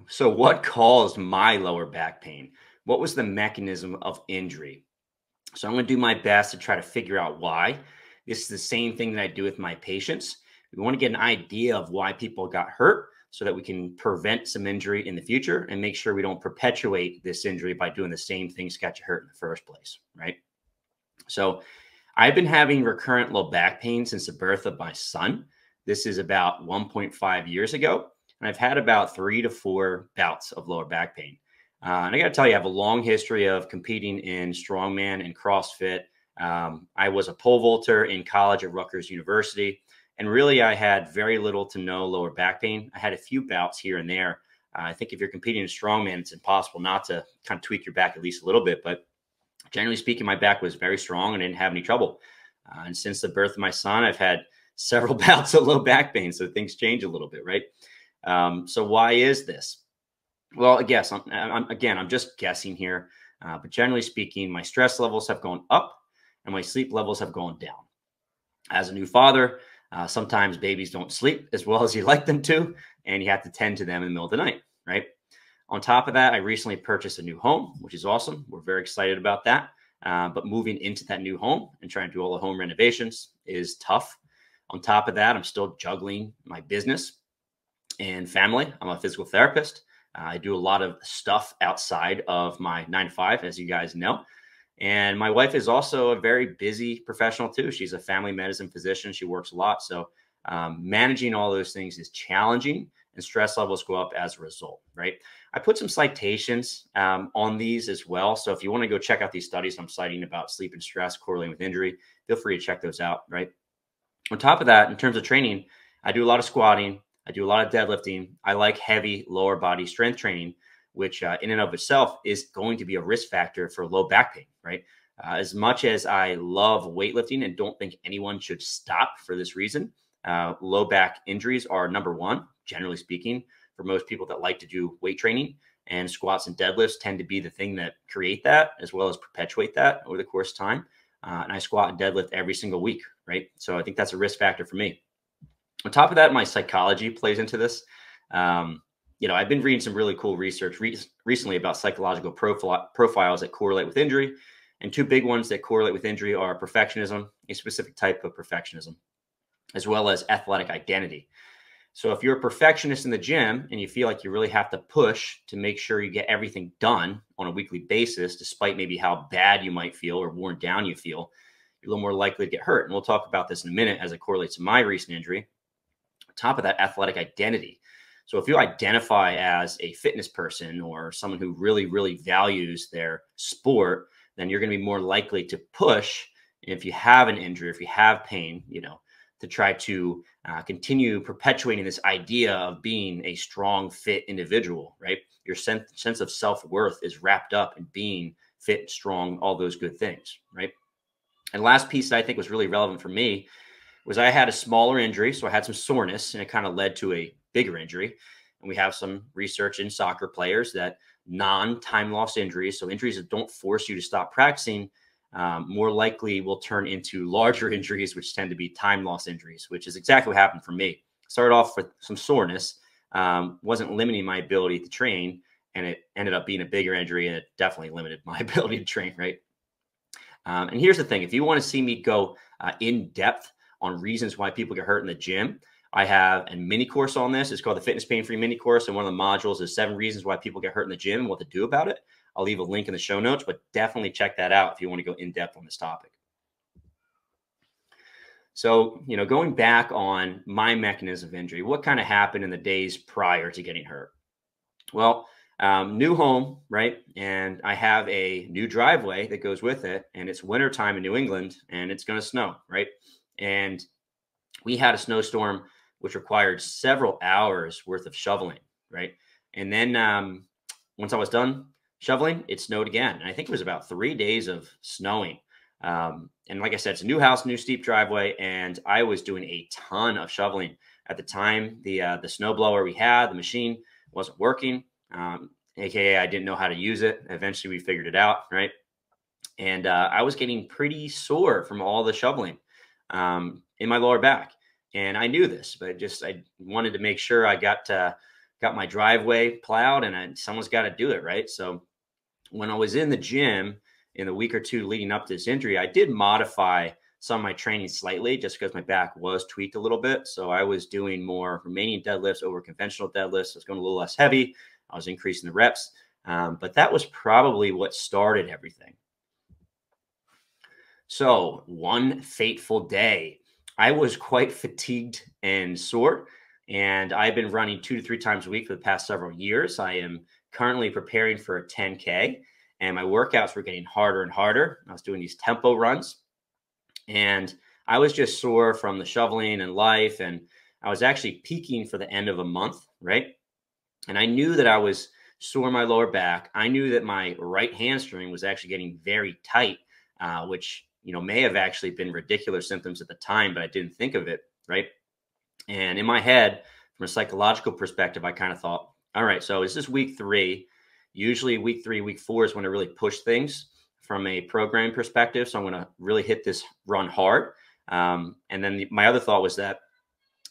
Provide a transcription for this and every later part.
So, what caused my lower back pain? What was the mechanism of injury? So, I'm going to do my best to try to figure out why. This is the same thing that I do with my patients. We want to get an idea of why people got hurt so that we can prevent some injury in the future and make sure we don't perpetuate this injury by doing the same things that got you hurt in the first place, right? So, I've been having recurrent low back pain since the birth of my son. This is about 1.5 years ago. And I've had about 3 to 4 bouts of lower back pain. And I got to tell you, I have a long history of competing in strongman and CrossFit. I was a pole vaulter in college at Rutgers University. And really, I had very little to no lower back pain. I had a few bouts here and there. I think if you're competing in strongman, it's impossible not to kind of tweak your back at least a little bit. But generally speaking, my back was very strong and I didn't have any trouble. And since the birth of my son, I've had several bouts of low back pain. So things change a little bit, right? So why is this? Well, I guess I'm just guessing here. But generally speaking, my stress levels have gone up and my sleep levels have gone down. As a new father, sometimes babies don't sleep as well as you like them to, and you have to tend to them in the middle of the night, right? On top of that, I recently purchased a new home, which is awesome. We're very excited about that. But moving into that new home and trying to do all the home renovations is tough. On top of that, I'm still juggling my business and family. I'm a physical therapist. I do a lot of stuff outside of my 9 to 5, as you guys know. And my wife is also a very busy professional too. She's a family medicine physician. She works a lot. So managing all those things is challenging and stress levels go up as a result, right? I put some citations on these as well. So if you want to go check out these studies I'm citing about sleep and stress correlating with injury, feel free to check those out, right? On top of that, in terms of training, I do a lot of squatting. I do a lot of deadlifting. I like heavy lower body strength training, which in and of itself is going to be a risk factor for low back pain, right? As much as I love weightlifting and don't think anyone should stop for this reason, low back injuries are number one, generally speaking, for most people that like to do weight training. And squats and deadlifts tend to be the thing that create that as well as perpetuate that over the course of time. And I squat and deadlift every single week, right? So I think that's a risk factor for me. On top of that, my psychology plays into this. I've been reading some really cool research recently about psychological profiles that correlate with injury. And two big ones that correlate with injury are perfectionism, a specific type of perfectionism, as well as athletic identity. So if you're a perfectionist in the gym and you feel like you really have to push to make sure you get everything done on a weekly basis, despite maybe how bad you might feel or worn down you feel, you're a little more likely to get hurt. And we'll talk about this in a minute as it correlates to my recent injury. On top of that, athletic identity. So if you identify as a fitness person or someone who really, really values their sport, then you're going to be more likely to push. And if you have an injury, if you have pain, to try to continue perpetuating this idea of being a strong, fit individual, right? Your sense of self-worth is wrapped up in being fit, strong, all those good things, right? And last piece that I think was really relevant for me was I had a smaller injury. So I had some soreness and it kind of led to a bigger injury. And we have some research in soccer players that non-time loss injuries, so injuries that don't force you to stop practicing, more likely will turn into larger injuries, which tend to be time loss injuries, which is exactly what happened for me. Started off with some soreness, wasn't limiting my ability to train, and it ended up being a bigger injury, and it definitely limited my ability to train, right? And here's the thing. If you want to see me go in depth on reasons why people get hurt in the gym, I have a mini course on this. It's called the Fitness Pain Free Mini Course. And one of the modules is 7 reasons why people get hurt in the gym and what to do about it. I'll leave a link in the show notes, but definitely check that out if you want to go in depth on this topic. So, going back on my mechanism of injury, what kind of happened in the days prior to getting hurt? Well, new home, right? And I have a new driveway that goes with it, and it's wintertime in New England, and it's going to snow, right? And we had a snowstorm which required several hours worth of shoveling, right? And then once I was done shoveling, it snowed again. And I think it was about 3 days of snowing. And like I said, it's a new house, new steep driveway, and I was doing a ton of shoveling. At the time, the snowblower we had, the machine wasn't working, AKA I didn't know how to use it. Eventually we figured it out, right? And I was getting pretty sore from all the shoveling in my lower back. And I knew this, but I wanted to make sure I got got my driveway plowed, and someone's got to do it, right? So when I was in the gym in the week or two leading up to this injury, I did modify some of my training slightly just because my back was tweaked a little bit. So I was doing more Romanian deadlifts over conventional deadlifts. I was going a little less heavy. I was increasing the reps. But that was probably what started everything. So one fateful day, I was quite fatigued and sore, and I've been running 2 to 3 times a week for the past several years. I am currently preparing for a 10K, and my workouts were getting harder and harder. I was doing these tempo runs, and I was just sore from the shoveling and life, and I was actually peaking for the end of a month, right? And I knew that I was sore in my lower back. I knew that my right hamstring was actually getting very tight, which may have actually been radicular symptoms at the time, but I didn't think of it, right? And in my head, from a psychological perspective, I kind of thought, all right, so this is week 3. Usually week 3, week 4 is when I really push things from a programming perspective. So I'm going to really hit this run hard. And then my other thought was that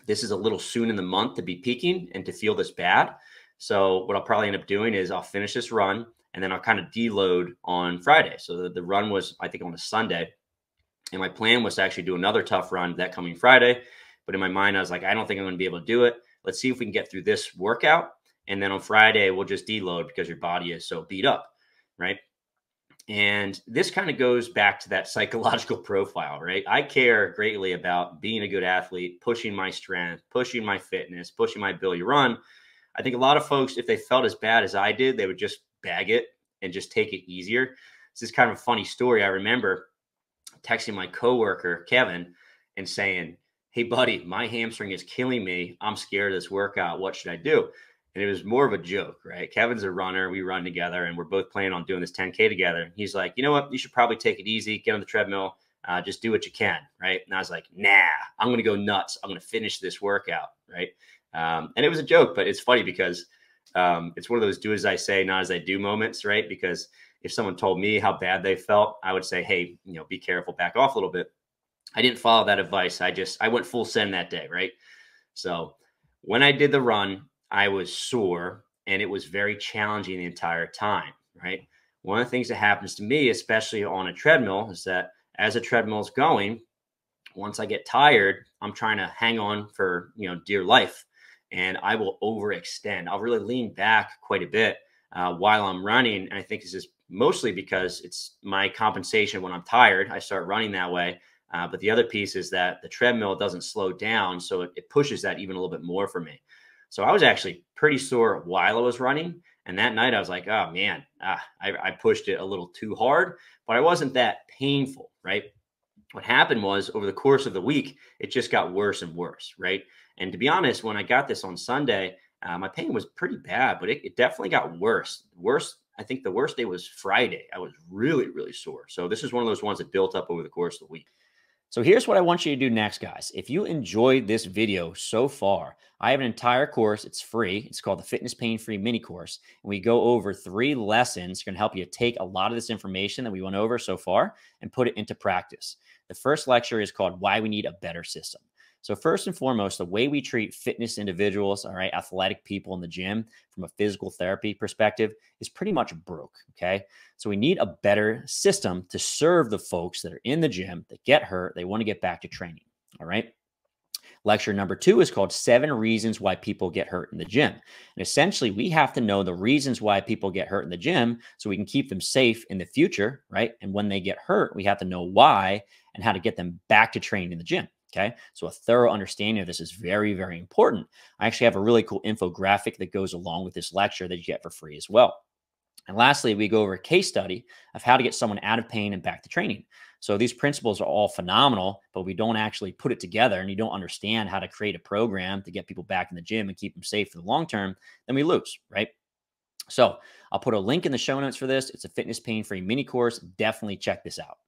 this is a little soon in the month to be peaking and to feel this bad. So what I'll probably end up doing is I'll finish this run and then I'll kind of deload on Friday. So the run was, I think, on a Sunday. And my plan was to actually do another tough run that coming Friday. But in my mind, I was like, I don't think I'm going to be able to do it. Let's see if we can get through this workout. And then on Friday, we'll just deload because your body is so beat up, right? And this kind of goes back to that psychological profile, right? I care greatly about being a good athlete, pushing my strength, pushing my fitness, pushing my ability to run. I think a lot of folks, if they felt as bad as I did, they would just bag it and just take it easier. This is kind of a funny story. I remember texting my coworker, Kevin, and saying, hey, buddy, my hamstring is killing me. I'm scared of this workout. What should I do? And it was more of a joke, right? Kevin's a runner. We run together, and we're both planning on doing this 10K together. He's like, you know what? You should probably take it easy, get on the treadmill, just do what you can, right? And I was like, nah, I'm going to go nuts. I'm going to finish this workout, right? And it was a joke, but it's funny because it's one of those do as I say, not as I do moments, right? Because if someone told me how bad they felt, I would say, hey, be careful, back off a little bit. I didn't follow that advice. I went full send that day, right? So when I did the run, I was sore and it was very challenging the entire time, right? One of the things that happens to me, especially on a treadmill, is that as a treadmill is going, once I get tired, I'm trying to hang on for, dear life. And I will overextend. I'll really lean back quite a bit while I'm running. And I think this is mostly because it's my compensation when I'm tired. I start running that way. But the other piece is that the treadmill doesn't slow down. So it pushes that even a little bit more for me. So I was actually pretty sore while I was running. And that night I was like, oh man, I pushed it a little too hard, but I wasn't that painful, right? What happened was over the course of the week, it just got worse and worse, right? And to be honest, when I got this on Sunday, my pain was pretty bad, but it definitely got worse. I think the worst day was Friday. I was really, really sore. So this is one of those ones that built up over the course of the week. So here's what I want you to do next, guys. If you enjoyed this video so far, I have an entire course. It's free. It's called the Fitness Pain-Free Mini Course. And we go over 3 lessons going to help you take a lot of this information that we went over so far and put it into practice. The first lecture is called Why We Need a Better System. So first and foremost, the way we treat fitness individuals, all right, athletic people in the gym from a physical therapy perspective is pretty much broke, okay? So we need a better system to serve the folks that are in the gym that get hurt, they want to get back to training, all right? Lecture number 2 is called 7 Reasons Why People Get Hurt in the Gym. And essentially, we have to know the reasons why people get hurt in the gym so we can keep them safe in the future, right? And when they get hurt, we have to know why and how to get them back to training in the gym. Okay, so a thorough understanding of this is very, very important. I actually have a really cool infographic that goes along with this lecture that you get for free as well. And lastly, we go over a case study of how to get someone out of pain and back to training. So these principles are all phenomenal, but we don't actually put it together and you don't understand how to create a program to get people back in the gym and keep them safe for the long term, then we lose, right? So I'll put a link in the show notes for this. It's a Fitness Pain-Free Mini Course. Definitely check this out.